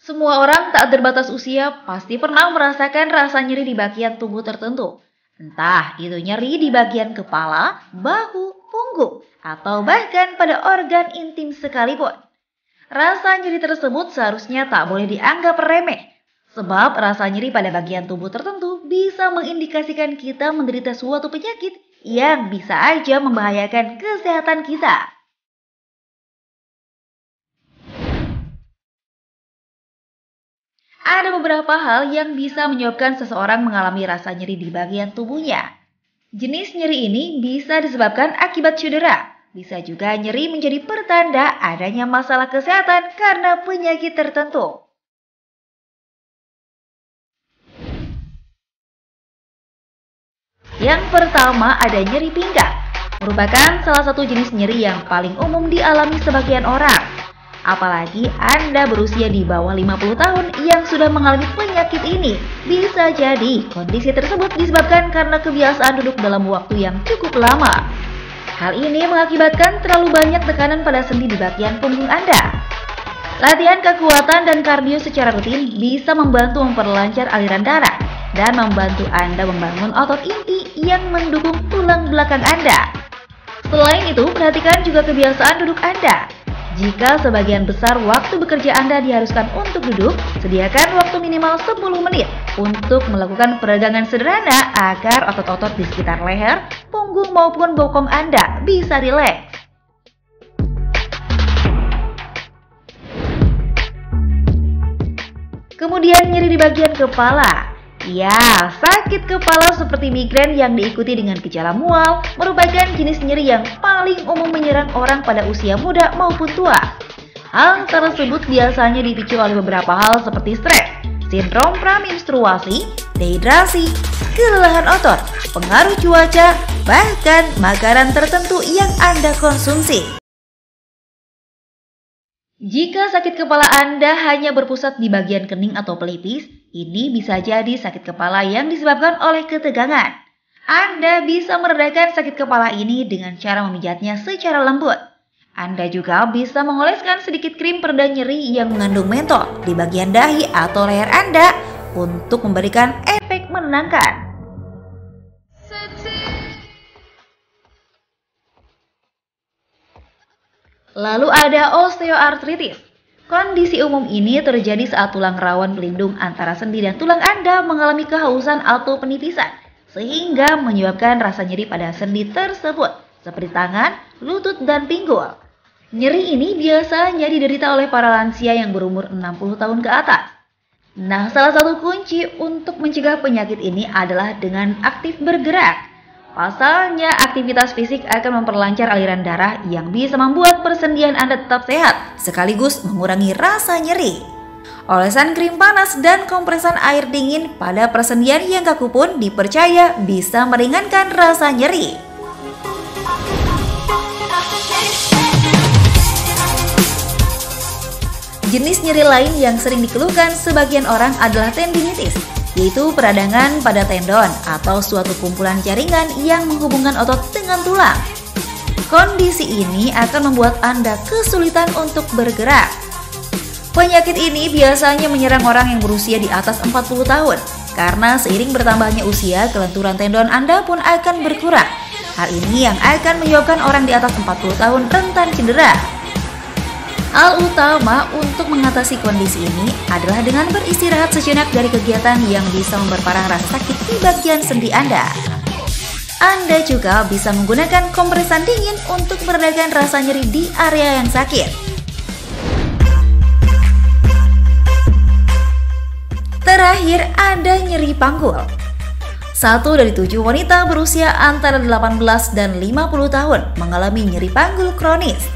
Semua orang tak terbatas usia pasti pernah merasakan rasa nyeri di bagian tubuh tertentu. Entah itu nyeri di bagian kepala, bahu, punggung, atau bahkan pada organ intim sekalipun. Rasa nyeri tersebut seharusnya tak boleh dianggap remeh. Sebab rasa nyeri pada bagian tubuh tertentu bisa mengindikasikan kita menderita suatu penyakit yang bisa aja membahayakan kesehatan kita. Ada beberapa hal yang bisa menyebabkan seseorang mengalami rasa nyeri di bagian tubuhnya. Jenis nyeri ini bisa disebabkan akibat cedera. Bisa juga nyeri menjadi pertanda adanya masalah kesehatan karena penyakit tertentu. Yang pertama ada nyeri pinggang. Merupakan salah satu jenis nyeri yang paling umum dialami sebagian orang. Apalagi Anda berusia di bawah 50 tahun yang sudah mengalami penyakit ini. Bisa jadi kondisi tersebut disebabkan karena kebiasaan duduk dalam waktu yang cukup lama. Hal ini mengakibatkan terlalu banyak tekanan pada sendi di bagian punggung Anda. Latihan kekuatan dan kardio secara rutin bisa membantu memperlancar aliran darah dan membantu Anda membangun otot inti yang mendukung tulang belakang Anda. Selain itu, perhatikan juga kebiasaan duduk Anda. Jika sebagian besar waktu bekerja Anda diharuskan untuk duduk, sediakan waktu minimal 10 menit untuk melakukan peregangan sederhana agar otot-otot di sekitar leher, punggung maupun bokong Anda bisa rileks. Kemudian nyeri di bagian kepala. Ya, sakit kepala seperti migrain yang diikuti dengan gejala mual merupakan jenis nyeri yang paling umum menyerang orang pada usia muda maupun tua. Hal tersebut biasanya dipicu oleh beberapa hal seperti stres, sindrom pramenstruasi, dehidrasi, kelelahan otot, pengaruh cuaca, bahkan makanan tertentu yang Anda konsumsi. Jika sakit kepala Anda hanya berpusat di bagian kening atau pelipis, ini bisa jadi sakit kepala yang disebabkan oleh ketegangan. Anda bisa meredakan sakit kepala ini dengan cara memijatnya secara lembut. Anda juga bisa mengoleskan sedikit krim pereda nyeri yang mengandung mentol di bagian dahi atau leher Anda untuk memberikan efek menenangkan. Lalu ada osteoartritis. Kondisi umum ini terjadi saat tulang rawan pelindung antara sendi dan tulang Anda mengalami kehausan atau penipisan, sehingga menyebabkan rasa nyeri pada sendi tersebut, seperti tangan, lutut, dan pinggul. Nyeri ini biasanya diderita oleh para lansia yang berumur 60 tahun ke atas. Nah, salah satu kunci untuk mencegah penyakit ini adalah dengan aktif bergerak. Pasalnya, aktivitas fisik akan memperlancar aliran darah yang bisa membuat persendian Anda tetap sehat, sekaligus mengurangi rasa nyeri. Olesan krim panas dan kompresan air dingin pada persendian yang kaku pun dipercaya bisa meringankan rasa nyeri. Jenis nyeri lain yang sering dikeluhkan sebagian orang adalah tendinitis, yaitu peradangan pada tendon atau suatu kumpulan jaringan yang menghubungkan otot dengan tulang. Kondisi ini akan membuat Anda kesulitan untuk bergerak. Penyakit ini biasanya menyerang orang yang berusia di atas 40 tahun, karena seiring bertambahnya usia, kelenturan tendon Anda pun akan berkurang. Hal ini yang akan menyebabkan orang di atas 40 tahun rentan cedera. Hal utama untuk mengatasi kondisi ini adalah dengan beristirahat sejenak dari kegiatan yang bisa memperparah rasa sakit di bagian sendi Anda. Anda juga bisa menggunakan kompresan dingin untuk meredakan rasa nyeri di area yang sakit. Terakhir, ada nyeri panggul. 1 dari 7 wanita berusia antara 18 dan 50 tahun mengalami nyeri panggul kronis.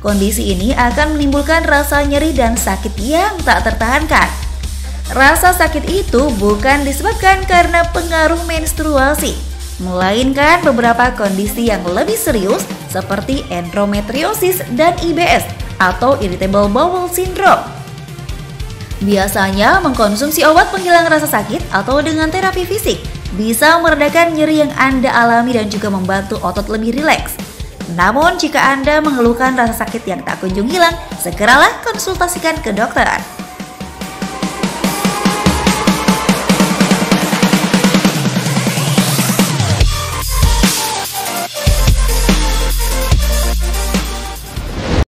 Kondisi ini akan menimbulkan rasa nyeri dan sakit yang tak tertahankan. Rasa sakit itu bukan disebabkan karena pengaruh menstruasi, melainkan beberapa kondisi yang lebih serius seperti endometriosis dan IBS atau irritable bowel syndrome. Biasanya mengkonsumsi obat penghilang rasa sakit atau dengan terapi fisik bisa meredakan nyeri yang Anda alami dan juga membantu otot lebih rileks. Namun jika Anda mengeluhkan rasa sakit yang tak kunjung hilang, segeralah konsultasikan ke dokter.